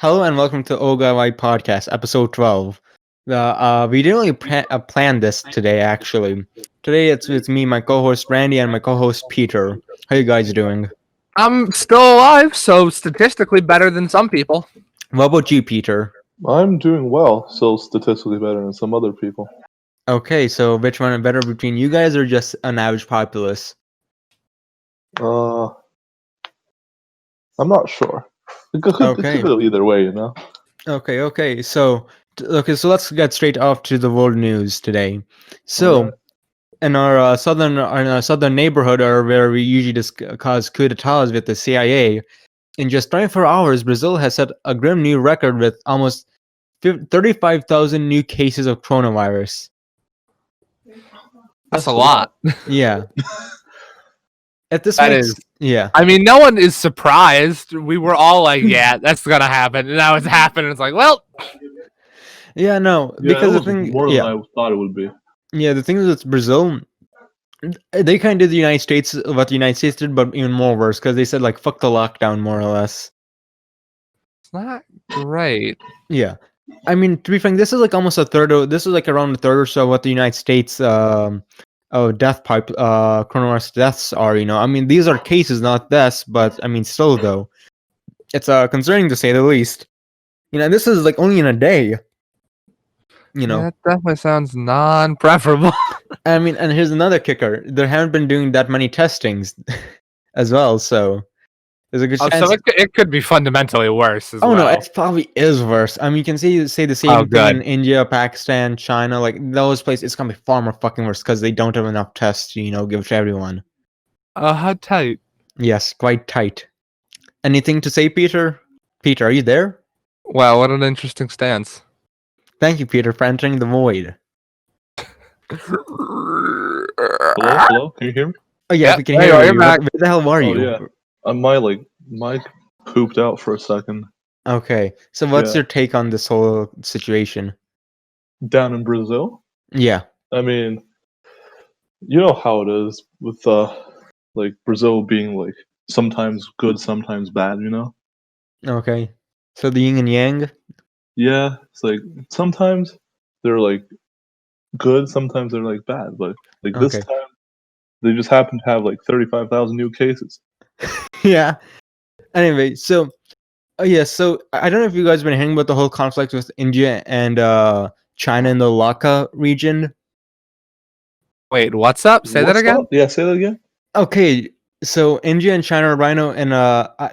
Hello and welcome to OGY Podcast, episode 12. We didn't really plan this today, actually. Today it's me, my co-host Randy, and my co-host Peter. How you guys doing? I'm still alive, so statistically better than some people. What about you, Peter? I'm doing well, so statistically better than some other people. Okay, so which one is better between you guys or just an average populace? I'm not sure. It could go either way, you know. Okay. So let's get straight off to the world news today. So, in our southern neighborhood, or where we usually discuss coup d'états with the CIA, in just 24 hours, Brazil has set a grim new record with almost 35,000 new cases of coronavirus. That's a lot. Yeah. At this That point, is. yeah. I mean, no one is surprised. We were all like, "Yeah, that's gonna happen," and now it's happened. It's like, well, Yeah, no, Yeah, because it the was thing, more than I thought it would be. yeah, the thing is with Brazil, they kind of did the United States what the United States did, but even more worse because they said like fuck the lockdown, more or less. it's not great. Yeah, I mean, to be frank, this is like almost a third. This is like around a third or so of what the United States coronavirus deaths are. I mean, these are cases, not deaths, but I mean, still though, it's concerning to say the least. This is like only in a day. That definitely sounds non-preferable. I mean, and here's another kicker: there haven't been doing that many testings, as well. So there's a good chance. So it could be fundamentally worse. No, it probably is worse. I mean, you can say the same thing in India, Pakistan, China, like those places. It's gonna be far more fucking worse because they don't have enough tests to give to everyone. How tight? Yes, quite tight. Anything to say, Peter? Peter, are you there? Wow, what an interesting stance. Thank you, Peter, for entering the void. Hello? Can you hear me? Oh yeah, Yep, we can hear you. back. Where the hell are you? Yeah. My mic pooped out for a second. Okay, so what's your take on this whole situation? Down in Brazil? Yeah. I mean, you know how it is with like Brazil being like sometimes good, sometimes bad, you know? Okay. So the yin and yang? Yeah, it's like sometimes they're like good, sometimes they're like bad, but like this time they just happen to have like 35,000 new cases. Yeah. Anyway, so so I don't know if you guys have been hearing about the whole conflict with India and China in the Laka region. Wait, what's up? Say that again. Yeah, say that again. Okay, so India and China are right now in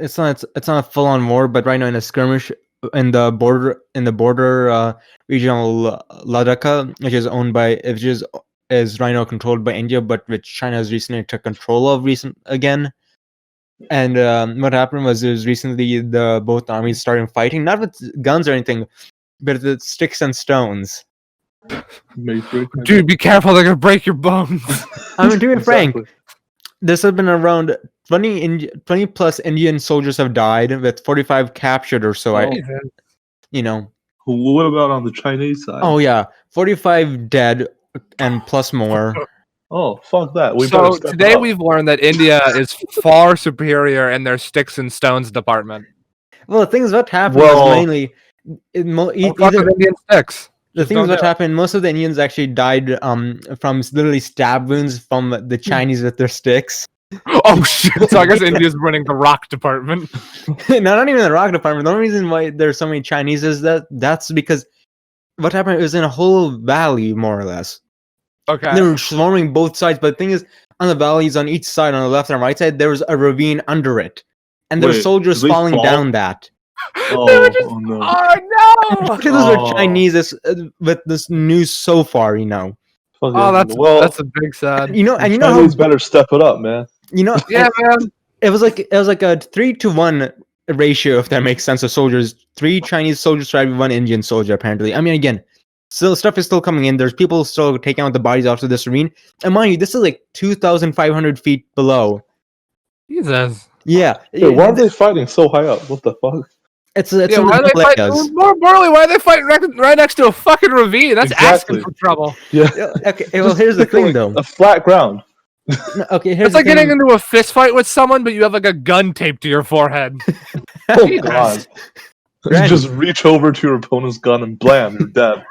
it's not a full on war, but right now in a skirmish in the border region of Ladakh, which is right now controlled by India, but which China has recently took control of again. And what happened was recently both armies started fighting, not with guns or anything, but with sticks and stones. Dude, be careful, they're gonna break your bones. I mean, to be frank, this has been around 20 plus Indian soldiers have died, with 45 captured or so. What about on the Chinese side? Oh yeah, 45 dead and plus more. Oh, fuck that. So today we've learned that India is far superior in their sticks and stones department. Well, the thing is, what happened was mainly Indian sticks. The thing is, what happened, most of the Indians actually died from literally stab wounds from the Chinese with their sticks. Oh shit! So I guess India's running the rock department. Not even the rock department. The only reason why there's so many Chinese is that's because what happened was in a whole valley, more or less. Okay. They were swarming both sides, but the thing is, on the valleys on each side, on the left and right side, there was a ravine under it, and there were soldiers falling down that. Oh no! Oh no! Those are Chinese with this news so far, Oh, that's a big sad. And you know Chinese better step it up, man. Yeah, man. It was like a 3-to-1 ratio, if that makes sense, of soldiers. 3 Chinese soldiers to every 1 Indian soldier, apparently. I mean, again, still stuff is still coming in. There's people still taking out the bodies after this ravine. And mind you, this is like 2,500 feet below. Jesus. Yeah. Wait, why are they fighting so high up? What the fuck? Why are they fighting? More importantly, why are they fighting right next to a fucking ravine? That's asking for trouble. Yeah. Okay. Well, here's the thing, though. A flat ground. Okay. Here's it's like getting into a fist fight with someone, but you have like a gun taped to your forehead. Oh god. You just reach over to your opponent's gun and blam, you're dead.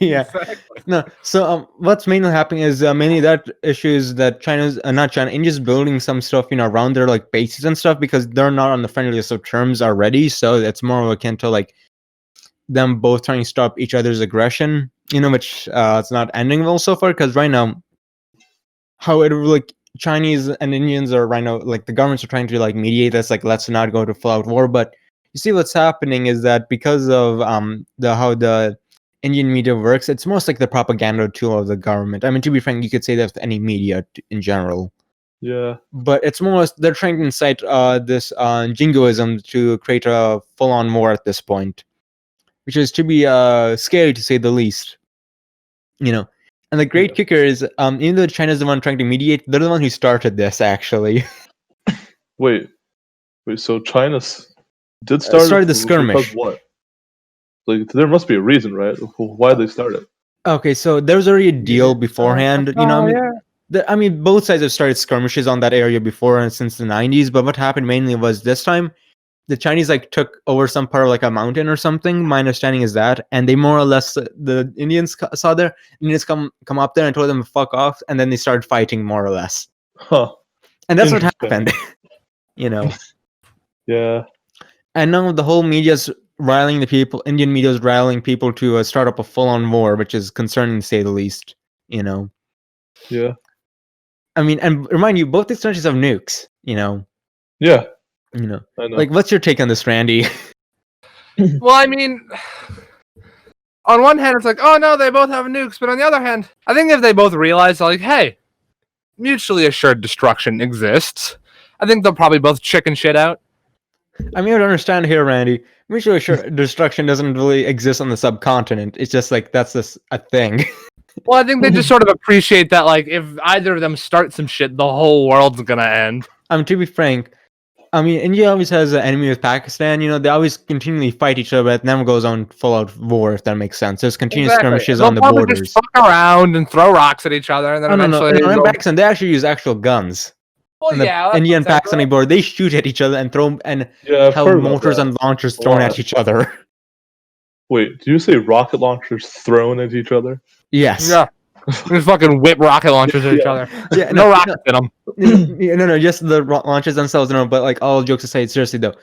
Yeah. Exactly. No. So what's mainly happening is mainly that issue is that India's building some stuff around their like bases and stuff because they're not on the friendliest of terms already. So it's more akin to like them both trying to stop each other's aggression. Which it's not ending well so far because right now, how it like Chinese and Indians are right now like the governments are trying to like mediate this like let's not go to full out war, but you see what's happening is that because of how the Indian media works, it's most like the propaganda tool of the government. I mean, to be frank, you could say that with any media in general. Yeah. But it's more they're trying to incite this jingoism to create a full-on war at this point, which is to be scary to say the least. And the great kicker is, even though China's the one trying to mediate, they're the one who started this, actually. Wait. So China did start started the skirmish. Because what? Like, there must be a reason, right? Why they started? Okay, so there was already a deal beforehand. I mean, both sides have started skirmishes on that area before and since the 90s. But what happened mainly was this time, the Chinese like took over some part of like a mountain or something. My understanding is that, and they more or less the Indians saw there. Indians come up there and told them to fuck off, and then they started fighting more or less. Huh. And that's what happened. Yeah. And now the whole media's riling the people. Indian media's riling people to start up a full-on war, which is concerning to say the least. Yeah. I mean, and remind you, both these countries have nukes. Yeah. I know. Like, what's your take on this, Randy? Well, I mean, on one hand, it's like, oh no, they both have nukes, but on the other hand, I think if they both realize, like, hey, mutually assured destruction exists, I think they'll probably both chicken shit out. I mean, I don't understand here, Randy. Mutually assured destruction doesn't really exist on the subcontinent. It's just like that's a thing. Well, I think they just sort of appreciate that, like, if either of them start some shit, the whole world's gonna end. To be frank, I mean, India always has an enemy with Pakistan. They always continually fight each other, but it never goes on full-out war, if that makes sense. There's continuous skirmishes on the borders. Just fuck around and throw rocks at each other, and then eventually... No, in Pakistan, they actually use actual guns. Well, yeah. India and Pakistani border, they shoot at each other and throw and have mortars and launchers thrown at each other. Wait, do you say rocket launchers thrown at each other? Yes. Yeah. Just fucking whip rocket launchers at each other. Yeah, no rockets in them. No, just the launches themselves. No, but like all jokes aside, seriously though,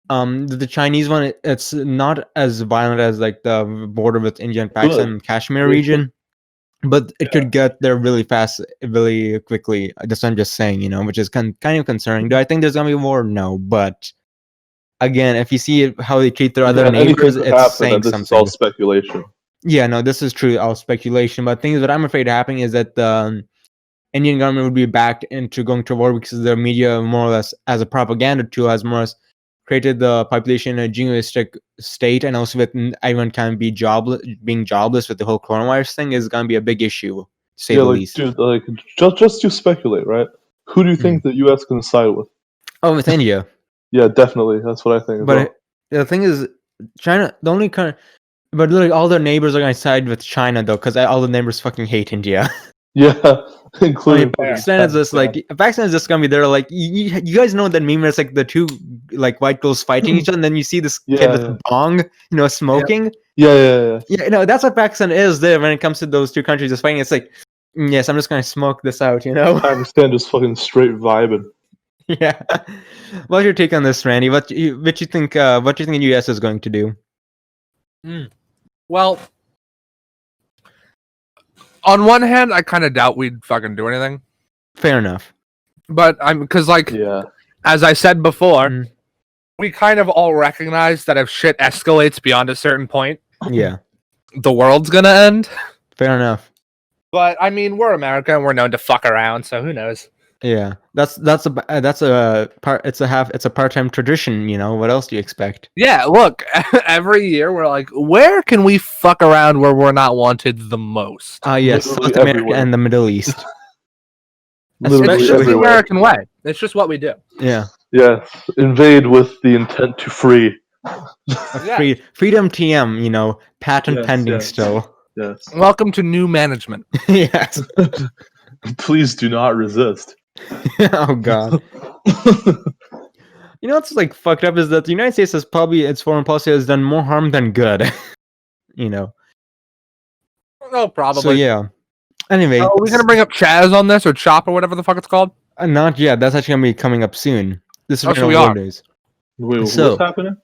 the Chinese one, it's not as violent as like the border with India and Pakistan, Kashmir region, but it could get there really fast, really quickly. That's what I'm just saying, which is kind of concerning. Do I think there's gonna be a war? No, but again, if you see how they treat their other neighbors, it's saying something. This is all speculation. Yeah, no, this is true. All speculation. But things that I'm afraid happening is that the Indian government would be backed into going to war because the media, more or less, as a propaganda tool, has more or less created the population in a jingoistic state, and also with everyone kind of being jobless with the whole coronavirus thing is going to be a big issue, to say the least. Dude, like just to speculate, right? Who do you think the U.S. can side with? Oh, with India. Yeah, definitely. That's what I think. But the thing is, China, the only kind of. But literally, all their neighbors are going to side with China, though, because all the neighbors fucking hate India. Yeah, including Pakistan is just like Pakistan is just gonna be there. Like you guys know that meme where it's like the two like white girls fighting each other, and then you see this kid with a bong, smoking. Yeah. That's what Pakistan is there when it comes to those two countries just fighting. It's like, yes, I'm just gonna smoke this out, Pakistan just fucking straight vibing. Yeah. What's your take on this, Randy? What you think? What do you think the U.S. is going to do? Well, on one hand, I kind of doubt we'd fucking do anything. Fair enough. But because as I said before, we kind of all recognize that if shit escalates beyond a certain point, the world's gonna end. Fair enough. But I mean, we're America and we're known to fuck around, so who knows? Yeah, that's a part-time tradition. What else do you expect? Yeah, look, every year we're like, where can we fuck around where we're not wanted the most? Yes, South America and the Middle East. It's just the American way. It's just what we do. Yeah. Yes, invade with the intent to free. Freedom TM, patent pending still. Yes. Welcome to new management. Yes. Please do not resist. Oh God. You know what's like fucked up is that the United States has probably its foreign policy has done more harm than good. You know. Oh, probably. So yeah. Anyway, Are we gonna bring up Chaz on this or Chop or whatever the fuck it's called? not yet. That's actually gonna be coming up soon. This is Oh, so random we war are. days. Wait, So- what's happening?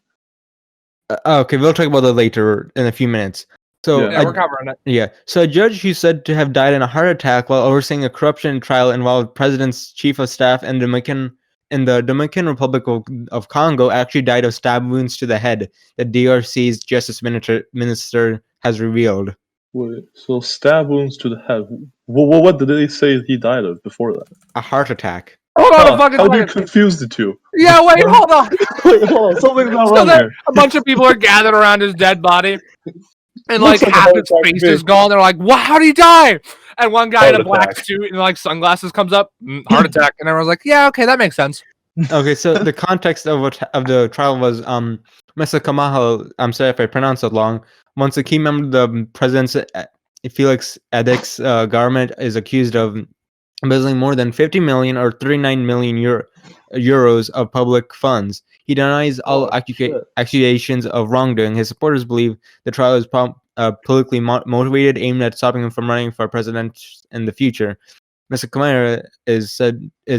Okay, we'll talk about that later in a few minutes. So Yeah, we're covering it. yeah, so a judge who's said to have died in a heart attack while overseeing a corruption trial involved President's chief of staff and the Dominican Republic of Congo actually died of stab wounds to the head. The DRC's justice minister has revealed. Wait, so stab wounds to the head. What did they say he died of before that? A heart attack. Hold on a How fucking do you second. confuse the two? Yeah, wait, hold on. Wait, hold on, something's not So wrong then here. a bunch of people are gathered around his dead body, and like Looks like a half heart its attack face to me. is gone. They're like, "What? How did he die?" And one guy in Heart a black attack. suit and like sunglasses comes up, heart attack, and everyone's like, "Yeah, okay, that makes sense." Okay, so the context of the trial was Mr. Kamaho, I'm sorry if I pronounced it wrong, once a key member of the president's Felix Edic's government is accused of embezzling more than 50 million or 39 million euros of public funds. He denies all Oh, shit. accusations of wrongdoing. His supporters believe the trial is politically motivated, aimed at stopping him from running for president in the future. Mr. Kamara is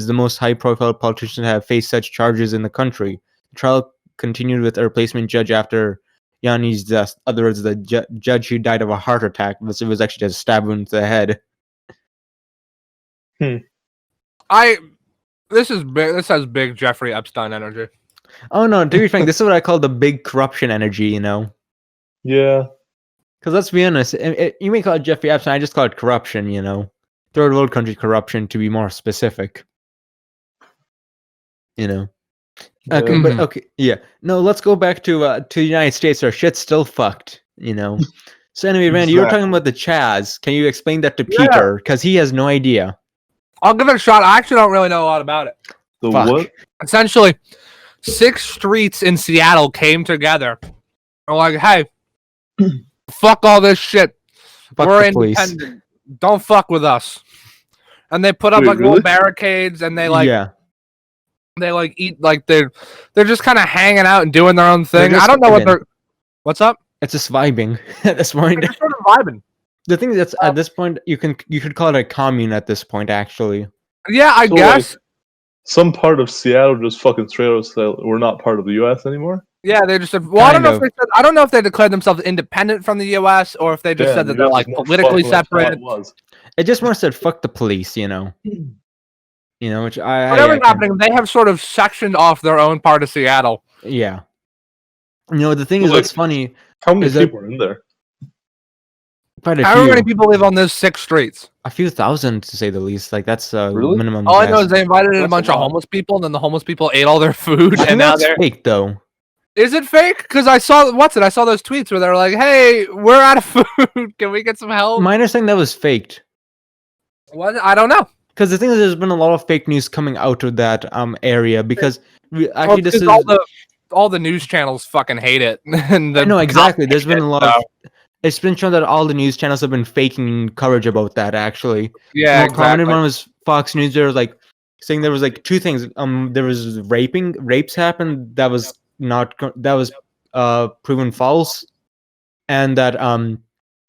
the most high-profile politician to have faced such charges in the country. The trial continued with a replacement judge after Yanni's death. In other words, the judge who died of a heart attack. It was actually just a stab wound to the head. This is big. This has big Jeffrey Epstein energy. Oh no, to be frank, this is what I call the big corruption energy, you know? Yeah. Because let's be honest, you may call it Jeffrey Epstein, I just call it corruption, you know? Third world country corruption, to be more specific. You know? Okay, Yeah. but okay, yeah. No, let's go back to the United States where shit's still fucked, you know? So anyway, Randy, you were talking about the Chaz. Can you explain that to Yeah. Peter? Because he has no idea. I'll give it a shot. I actually don't really know a lot about it. The Fuck. what? Essentially, 6 streets in Seattle came together. They're like, "Hey, fuck all this shit. Fuck We're the police." independent. Don't fuck with us." And they put up Wait, like little really? barricades, and they like yeah. they like eat like they're just kind of hanging out and doing their own thing. just I don't know what vibing. they're. What's up? It's just vibing at this point. They're just sort of vibing. The thing that's at this point, you could call it a commune at this point, actually. Yeah, I So, guess. like, some part of Seattle just fucking straight up said we're not part of the U.S. anymore. Yeah, they just said. Well, I don't Kind know if they said. I don't know if they declared themselves independent from the U.S. or if they just Yeah, said that the they're US like is more politically fucked than I thought separated. it was. It just more said "fuck the police," you know. You know, which I Whatever's can't- happening, they have sort of sectioned off their own part of Seattle. Yeah. You know, the thing is, Like, what's funny, How many Is that- people are in there? quite a However many few, people live on those 6 streets. a few thousand to say the least. Like that's Really? minimum. All I know guess. is they invited in a That's bunch a of lot. homeless people, and then the homeless people ate all their food, I and think now that's they're. fake, though. Is it fake? Because I saw I saw those tweets where they were like, "Hey, we're out of food. Can we get some help?" My understanding that was faked. What? I don't know. Because the thing is, there's been a lot of fake news coming out of that area. Because actually, this is all the news channels fucking hate it. And the no, exactly. There's cops been hate a it, lot so- of. It's been shown that all the news channels have been faking coverage about that. Actually, Yeah, the more prominent exactly. one was Fox News. There was like saying there was like 2 things. There was rapes happened. That was not. That was proven false, and that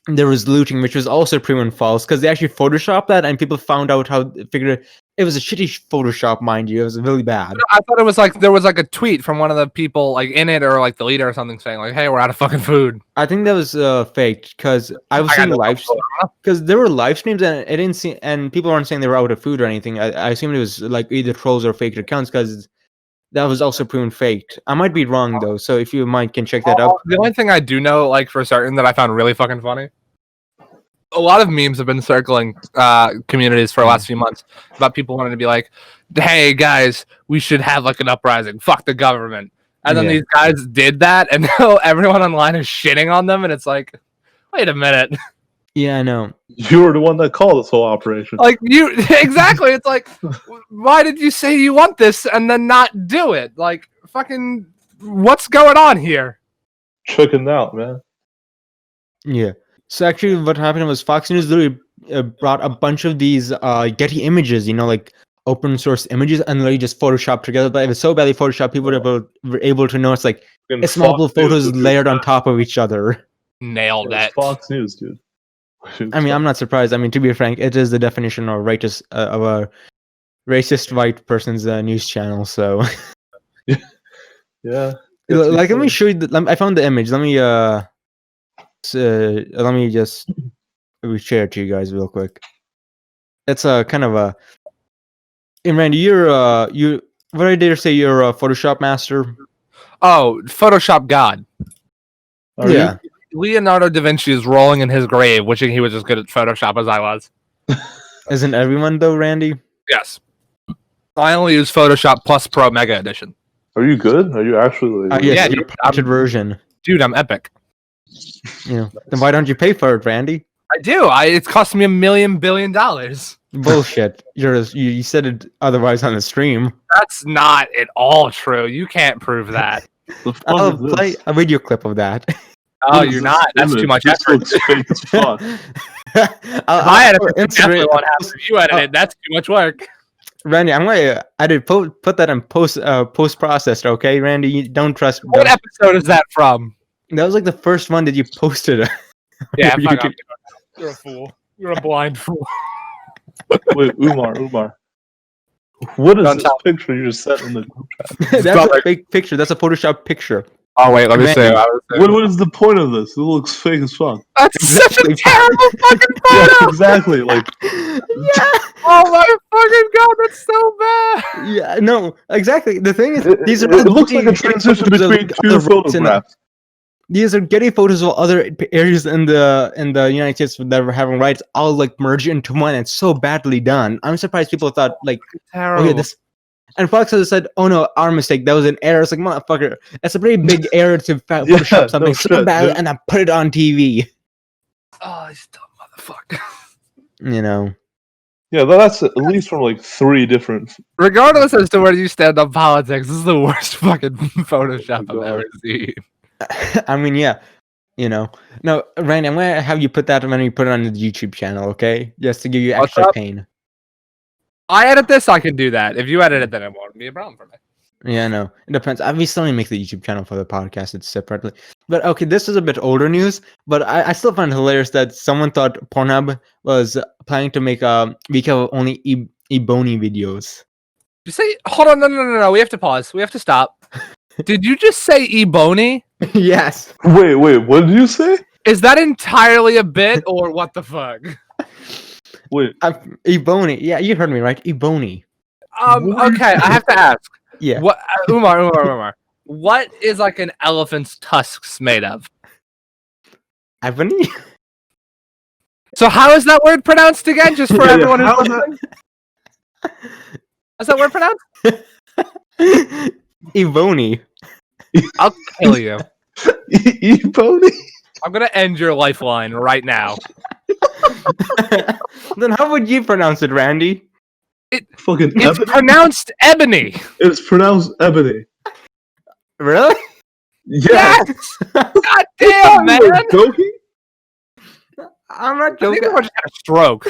there was looting, which was also proven false because they actually photoshopped that, and people found out how figured it was a shitty Photoshop, mind you. It was really bad. I thought it was like there was like a tweet from one of the people like in it or like the leader or something saying like, "Hey, we're out of fucking food." I think that was faked because I was I seeing got no live clue. because there were live streams and it didn't see and people weren't saying they were out of food or anything. I assumed it was like either trolls or faked accounts because that was also proven faked. I might be wrong though, so if you might can check that up. The only thing I do know, like for certain, that I found really fucking funny. A lot of memes have been circling communities for the last few months about people wanting to be like, "Hey guys, we should have like an uprising. Fuck the government." And then Yeah. these guys did that, and now everyone online is shitting on them, and it's like, wait a minute, Yeah, I know. You were the one that called this whole operation. like you exactly. It's like, why did you say you want this and then not do it? Like, fucking, what's going on here? Chickened out, man. Yeah. So actually, what happened was Fox News literally brought a bunch of these Getty images, you know, like open source images and literally just Photoshop together. But if it's so badly Photoshop, people were able to know it's like it's multiple photos layered on top of each other. Nailed it. Fox News, dude. I mean, I'm not surprised. I mean, to be frank, it is the definition of a racist white person's news channel. So, Yeah. like, let me show you. I found the image. Let me just share it to you guys real quick. It's a kind of a. And Randy, you. What I dare say, you're a Photoshop master. Oh, Photoshop God. Are Yeah. Leonardo da Vinci is rolling in his grave, wishing he was as good at Photoshop as I was. Isn't everyone though, Randy? Yes. I only use Photoshop Plus Pro Mega Edition. Are you good? Are you actually? Like, Yes, Yeah, your patented version. Dude, I'm epic. You know, then why don't you pay for it, Randy? I do. It's cost me $1 billion. Bullshit. You said it otherwise on the stream. That's not at all true. You can't prove that. the fuck I'll is this? play a video clip of that. Oh, What is you're this not. That's image? too much This effort. looks fake as fuck. I edit it. Instagram- Definitely won't happen. If you edit it, that's too much work. Randy, I'm gonna put that in post processed. Okay, Randy, you don't trust. What episode is that from? That was like the first one that you posted. Yeah, You fuck could- off. You're a fool. You're a blind fool. Wait, Umar. What is Don't this tell- picture you just sent in the group chat? That's not a like- fake picture. That's a Photoshop picture. Oh wait, let me Randy. see. What is the point of this? It looks fake as fuck. That's such a Exactly. terrible fucking Yeah, photo. exactly. Like, Yeah, Oh my fucking god, that's so bad. yeah, no, exactly. The thing is, it these are looks like a getting transition photos of between two other races in- photographs. These are getting photos of other areas in the United States that were having riots all like merged into one. It's so badly done. I'm surprised people thought like, Terrible. oh yeah, this. And Fox has said, "Oh no, our mistake. That was an error." It's like, motherfucker, it's a pretty big error to Photoshop no something so shit, bad dude. and then put it on TV. Oh, he's dumb motherfucker. You know, Yeah, that's at least from like 3 different. Regardless as to where you stand on politics, this is the worst fucking Photoshop I've ever seen. I mean, yeah, you know. No, Randy, I'm gonna have you put that when you put it on the YouTube channel, okay? Just to give you What's extra up? pain. I edit this, I can do that. If you edit it, then it won't be a problem for me. Yeah, no, it depends. We still only make the YouTube channel for the podcast. It's separately. But okay, this is a bit older news, but I still find it hilarious that someone thought Pornhub was planning to make a week of only Ebony videos. You say, hold on, no. We have to pause. We have to stop. Did you just say Ebony? Yes. Wait, what did you say? Is that entirely a bit, or what the fuck? Wait, Ebony. Yeah, you heard me right. Ebony. Okay, I have to ask. Yeah. What, Umar? What is like an elephant's tusks made of? Ebony. So how is that word pronounced again? Just for Yeah, everyone how who's is listening. How's that word pronounced? Ebony. I'll kill you. Ebony? I'm gonna end your lifeline right now. Then how would you pronounce it, Randy? Fucking It's ebony? pronounced ebony. It's pronounced ebony. Really? Yes. God damn, man. You're I joking? I'm not think joking. everyone just had a stroke.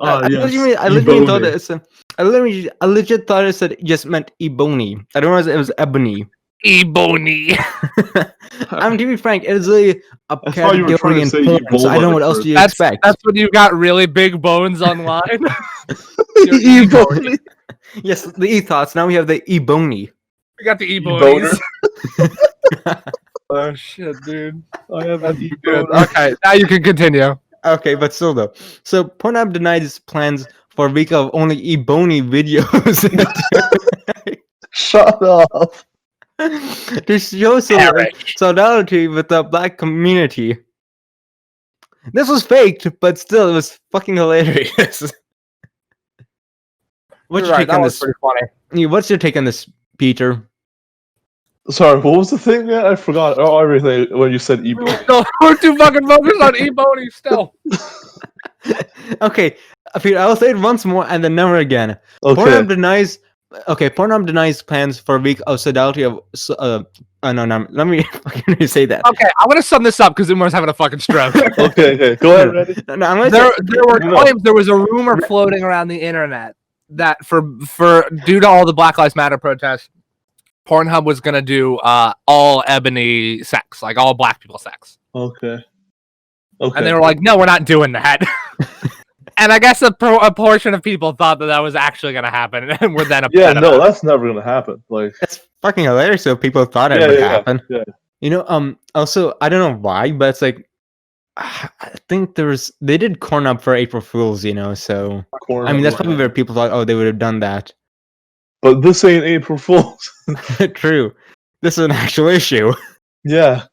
Ah, yes. I legitimately thought Ebony. it said, I legit thought it said it just meant ebony. I don't realize it was ebony. Ebony. I mean, to be frank, it is really a I thought you were trying category to in say porn, so I don't know what else do you That's expect. when you got really big bones online. Ebony. Yes, the e-thoughts. Now we have the ebony. We got the Eboner. ebonies. Oh shit, dude. I have an Good. eboner. Okay, now you can continue. Okay, but still though. So Pornhub denied its plans for a week of only ebony videos Shut up. to show Perish. solidarity with the black community. This was faked, but still, it was fucking hilarious. What's You're your right, take that on was this? pretty funny. What's your take on this, Peter? Sorry, what was the thing? Yeah, I forgot everything when you said ebony. No, we're too fucking focused on ebony still. Okay, Peter, I'll say it once more and then never again. Okay. Pornhub denies. Okay, Pornhub denies plans for a week of solidarity of No. Let me fucking say that. Okay, I'm gonna sum this up because Umar's having a fucking stroke. Okay. Go ahead, Randy. No, I'm gonna There were claims. There was a rumor floating around the internet that for due to all the Black Lives Matter protests, Pornhub was gonna do all ebony sex, like all black people sex. Okay. And they were like, "No, we're not doing that." And I guess a portion of people thought that was actually gonna happen, and were then upset. Yeah, no, about that's never gonna happen. Like, That's fucking hilarious. So people thought it would happen. Yeah. You know, also I don't know why, but it's like I think they did corn up for April Fools, you know, so I mean that's probably where people thought, oh, they would have done that. But this ain't April Fools. True. This is an actual issue. Yeah.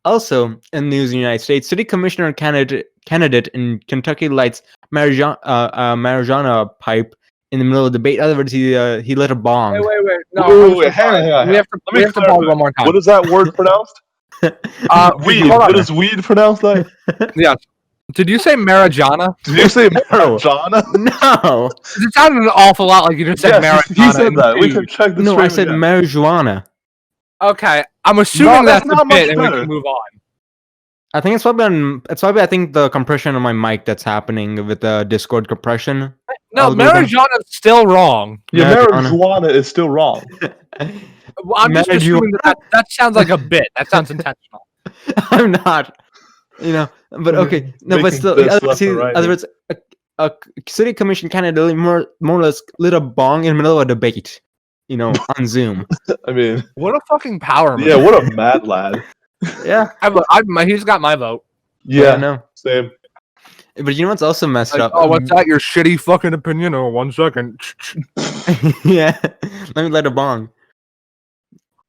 Also, in news in the United States, city commissioner candidate in Kentucky lights marijuana pipe in the middle of the debate. In other words, he lit a bong. Wait. No, Wait, hang on. We have to pause one more time. What is that word pronounced? Weed. What is weed pronounced like? Yeah. Did you say marijuana? Did you say marijuana? No. It sounded an awful lot like you just said marijuana. He said that. We can check this. No, I said marijuana. Okay, I'm assuming that's not a bit, and we better. can move on. I think it's probably I think the compression on my mic that's happening with the Discord compression. No, marijuana's still wrong. Yeah, marijuana is still wrong. Well, I'm just assuming that sounds like a bit. That sounds intentional. I'm not. You know, but okay. No, but still, other words, a city commission candidate more or less lit a bong in the middle of a debate. You know, on Zoom. I mean, what a fucking power move. Yeah, what a mad lad. Yeah, he's got my vote. Yeah, no, same. But you know what's also messed up? Oh, what's that? Your shitty fucking opinion? Oh, 1 second. Yeah, let me light a bong.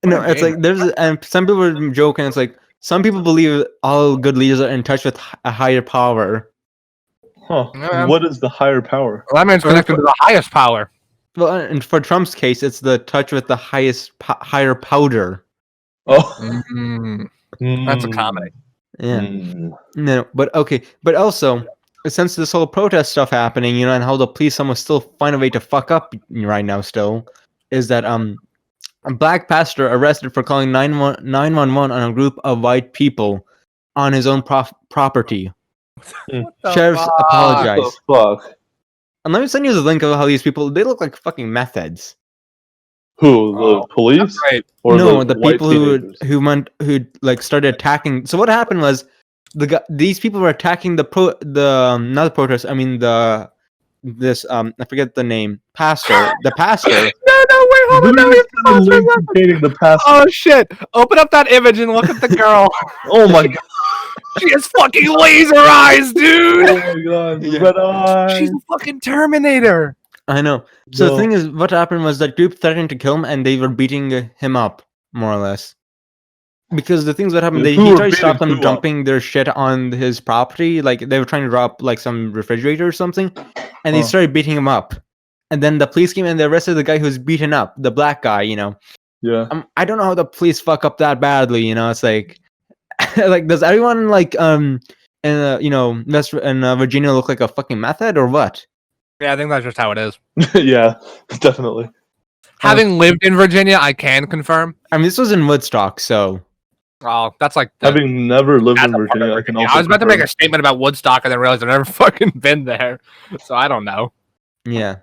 No, it's like and some people are joking. It's like some people believe all good leaders are in touch with a higher power. Huh? What is the higher power? Well, that means connected to the highest power. Well, and for Trump's case, it's the touch with the higher powder. Oh, that's a comedy. Yeah. No, but okay, but also since this whole protest stuff happening, you know, and how the police almost still find a way to fuck up right now, still, is that a black pastor arrested for calling 911 on a group of white people on his own property. Sheriffs apologize. What the fuck? And let me send you the link of how these people, they look like fucking meth heads. Who, the police? Right. Or no, the people who like started attacking. So what happened was these people were attacking not the protest. I mean I forget the name. Pastor. The pastor. No, wait, hold on. The pastor. Oh shit! Open up that image and look at the girl. Oh my god. She has fucking laser eyes, dude. Oh my god, red eyes. She's a fucking Terminator. I know. So the thing is, what happened was that group threatened to kill him, and they were beating him up, more or less. Because the things that happened, he tried to stop them dumping their shit on his property. Like they were trying to drop like some refrigerator or something, and they started beating him up. And then the police came and they arrested the guy who was beaten up, the black guy. You know. Yeah. I don't know how the police fuck up that badly. You know, it's like. Like, does everyone like in Virginia look like a fucking meth head or what? Yeah, I think that's just how it is. Yeah, definitely. Having lived in Virginia, I can confirm. I mean, this was in Woodstock, so. Oh, that's like having never lived in Virginia. I was about to make a statement about Woodstock and then realized I've never fucking been there, so I don't know. Yeah,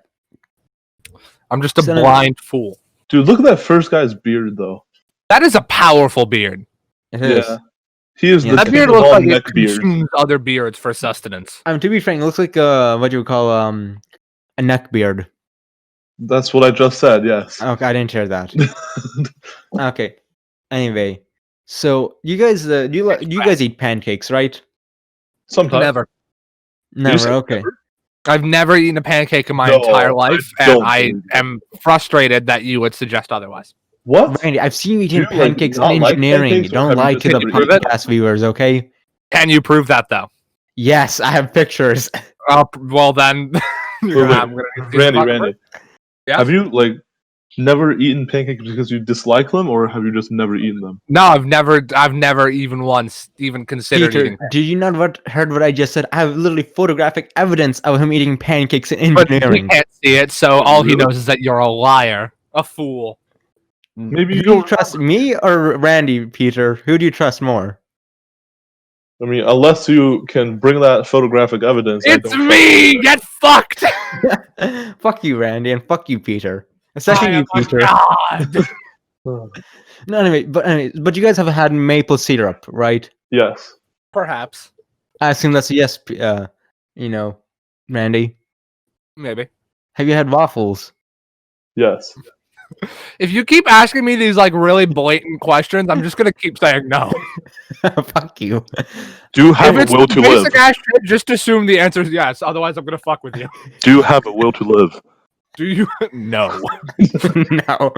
I'm just a blind fool. Dude, look at that first guy's beard, though. That is a powerful beard. It is. Yeah. He is that beard looks like it consumes other beards for sustenance. I mean, to be frank, it looks like what you would call a neck beard. That's what I just said. Yes. Okay, I didn't hear that. Okay. Anyway, so you guys, you guys eat pancakes, right? Sometimes. Never. Okay. Never? I've never eaten a pancake in my entire life, and I am frustrated that you would suggest otherwise. What? Randy, I've seen you eating pancakes in engineering. Don't lie to the podcast viewers, okay? Can you prove that, though? Yes, I have pictures. Well, then... Randy. Yeah? Have you, never eaten pancakes because you dislike them, or have you just never eaten them? No, I've never even once considered Peter, eating pancakes. Did you not heard what I just said? I have literally photographic evidence of him eating pancakes in engineering. But he can't see it, so all he knows is that you're a liar. A fool. Maybe Who you do you don't trust, me or Randy, Peter? Who do you trust more? I mean, unless you can bring that photographic evidence, I It's don't me! Get fucked! Fuck you, Randy, and fuck you, Peter. I Especially you, am a Peter. god! No, but you guys have had maple syrup, right? Yes. Perhaps. I assume that's a yes. Randy. Maybe. Have you had waffles? Yes. If you keep asking me these like really blatant questions, I'm just gonna keep saying no. Fuck you. Do you have If a it's will the to live? basic ass shit, just assume the answer is yes. Otherwise, I'm gonna fuck with you. Do you have a will to live? Do you? No. No.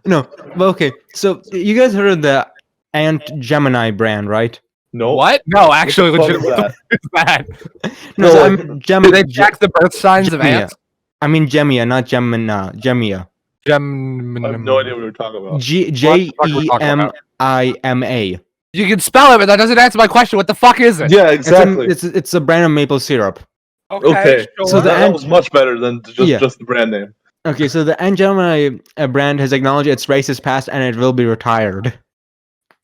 No. But okay. So you guys heard of the Ant Gemini brand, right? No. What? No, actually, What the fuck legitimately, is what that? is that? No, No, I'm like- Do they check the birth signs of Gemia. ants? I mean Gemia, not Gemina. Gemia. I have no idea what you're talking about. Gemima. You can spell it, but that doesn't answer my question. What the fuck is it? Yeah, exactly. It's a brand of maple syrup. Okay. Sure. So the that ant- was much better than just the brand name. Okay, so the Ant Gemini brand has acknowledged its racist past and it will be retired.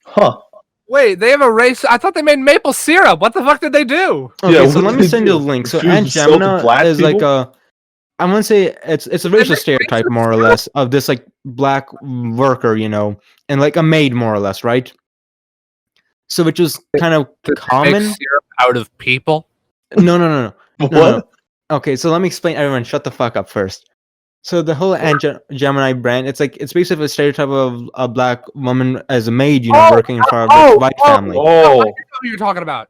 Huh. Wait, they have a race. I thought they made maple syrup. What the fuck did they do? Okay, Yeah, so what let did me they send you do? a link. So Refuse Ant to sell to Gemini black is like people? a, I'm gonna say it's a racial make stereotype racist more or less of this like black worker, and like a maid more or less, right? So which is kind of Did they common. make syrup out of people? No. What? No. Okay, so let me explain. Everyone, shut the fuck up first. So the whole Gemini brand, it's basically a stereotype of a black woman as a maid, working for a white family. I Oh. know who you're talking about.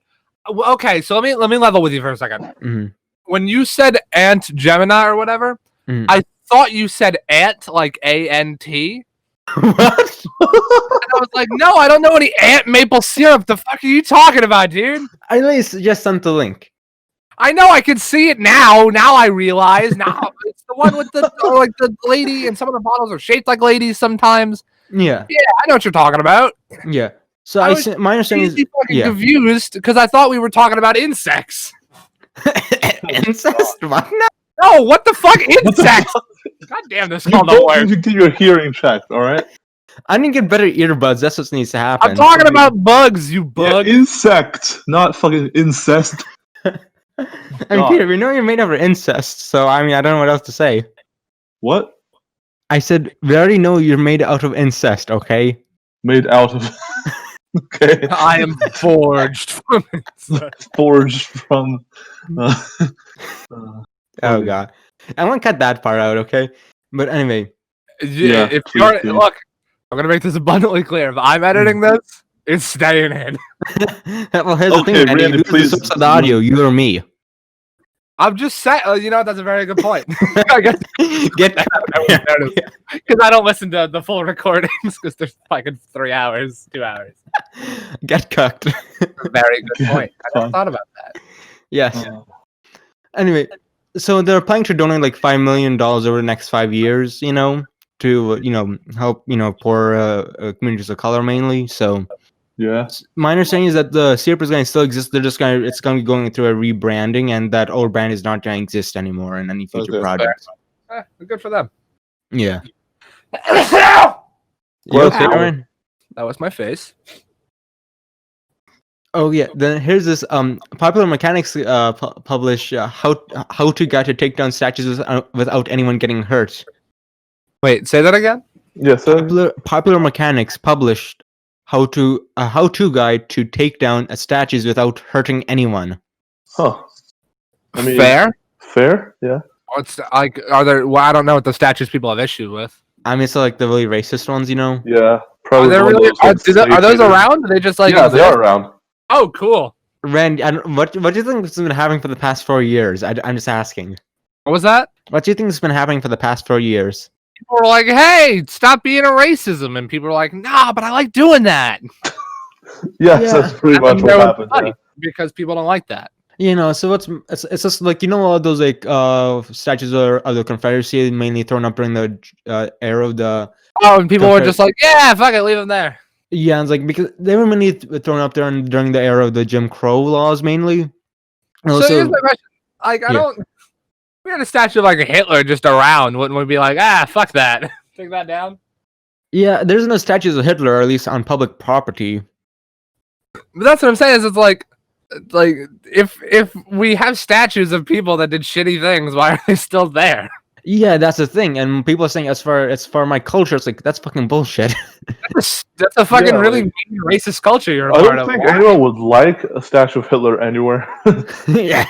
Okay, so let me level with you for a second. Mhm. When you said Ant Gemini or whatever, Mhm. I thought you said ant like A-N-T. What? And I was like, no, I don't know any ant maple syrup. The fuck are you talking about, dude? I at least just sent the link. I know I can see it now. Now I realize. Now it's the one with the like the lady, and some of the bottles are shaped like ladies sometimes. Yeah. I know what you're talking about. Yeah. So I was my understanding is Easy fucking yeah. confused because I thought we were talking about insects. Incest? What? No. No, what the fuck? What the Insects? fuck? God damn, this You call don't don't work. need to get your hearing checked, alright? I need to get better earbuds. That's what needs to happen. I'm talking about bugs, you Yeah, bug. insect, not fucking incest. I mean, God. Peter, we know you're made of incest, so I mean, I don't know what else to say. What? I said we already know you're made out of incest. Okay. Made out of. Okay. I am forged from insects. Forged from. Oh okay. god. I won't cut that part out. Okay. But anyway. Yeah, If please you're do. look, I'm gonna make this abundantly clear. If I'm editing this, it's staying in. Well, here's the Okay, thing, Randy. Randy, Who's the please- source of the audio? You or me? I'm just saying. You know, that's a very good point. I guess Get because I don't listen to the full recordings because there's fucking 3 hours, 2 hours. get cucked. Very good point. I never Fun. thought about that. Yes. Uh, Anyway, so they're planning to donate like $5 million over the next 5 years. To help poor communities of color mainly. So yeah. my understanding is that the syrup is going to still exist. It's going to be going through a rebranding, and that old brand is not going to exist anymore in any future Okay. projects. Good for them. Yeah. That You okay, Ow. Aaron? was my face. Oh yeah. Then here's this Popular Mechanics publish how to guide to take down statues without anyone getting hurt. Wait, say that again. Yeah, so. Popular Mechanics published how to guide to take down statues without hurting anyone. Huh. I mean, Fair. Fair? Yeah. What's like? Are there? Well, I don't know what the statues people have issue with. I mean, it's like the really racist ones, Yeah. Are Probably. there one of really? those, like, Are those slave around? Are they just like? traders. Yeah, they exist? are around. Oh, cool. Randy, what do you think has been happening for the past 4 years? I'm just asking. What was that? What do you think has been happening for the past 4 years? People were like, "Hey, stop being a racism," and people were like, "Nah, but I like doing that." Yes, Yeah. that's pretty And much then what there was happened. a fight Yeah. because people don't like that. So it's just like all those like statues of the Confederacy mainly thrown up during the era of the Oh, and people were just like, "Yeah, fuck it, leave them there." yeah, it's like because they were mainly thrown up during the era of the Jim Crow laws mainly. And So also, here's my question: like, I Yeah. don't. We had a statue of like a Hitler just around. Wouldn't we be like, "Ah, fuck that, take that down"? Yeah, there's no statues of Hitler, or at least on public property. But that's what I'm saying. Is it's like if we have statues of people that did shitty things, why are they still there? Yeah, that's the thing. And people are saying it's for my culture. It's like that's fucking bullshit. That's a fucking Yeah, really like- mean racist culture you're a I part don't of. think Why? anyone would like a statue of Hitler anywhere. Yeah.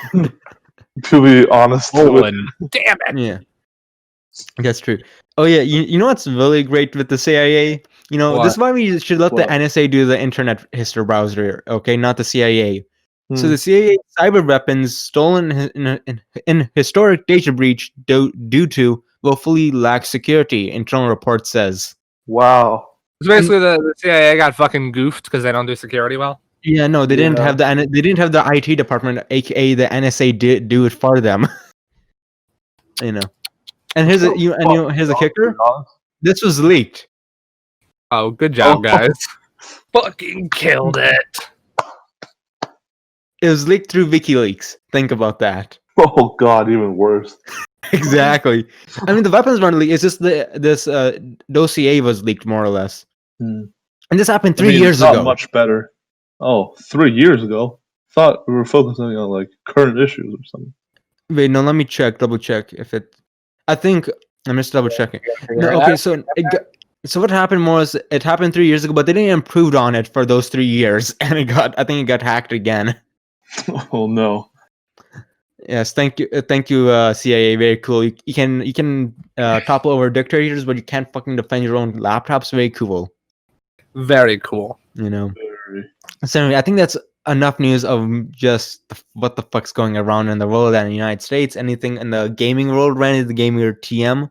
To be honest, with Poland. Damn it. Yeah. That's true. Oh yeah, you know what's really great with the CIA? You know, this is why we should let the What? NSA do the internet history browser, okay, not the CIA. So Hmm. the CIA cyber weapons stolen in historic data breach due to willfully lack security, internal report says. Wow. It's basically the CIA got fucking goofed because they don't do security well. Yeah, no, they didn't Yeah. have they didn't have the IT department, aka the NSA, do it for them. You know, and here's here's a kicker. This was leaked. Oh, good job, Oh. guys. Fucking killed it. It was leaked through WikiLeaks. Think about that. Oh god, even worse. Exactly. I mean, the weapons weren't leaked. It's just this dossier was leaked, more or less. Hmm. And this happened I 3 mean, years it's not ago. much better. Oh, 3 years ago. Thought we were focusing on like current issues or something. Wait, no, let me double check if it. I think I'm just double checking. No, okay, so so what happened was it happened 3 years ago, but they didn't improve on it for those 3 years, and I think it got hacked again. Oh no. Yes, thank you, CIA. Very cool. You can topple over dictators, but you can't fucking defend your own laptops. Very cool. Very cool. You know. Very. So anyway, I think that's enough news of just what the fuck's going around in the world and the United States. Anything in the gaming world, Randy, the gamer TM?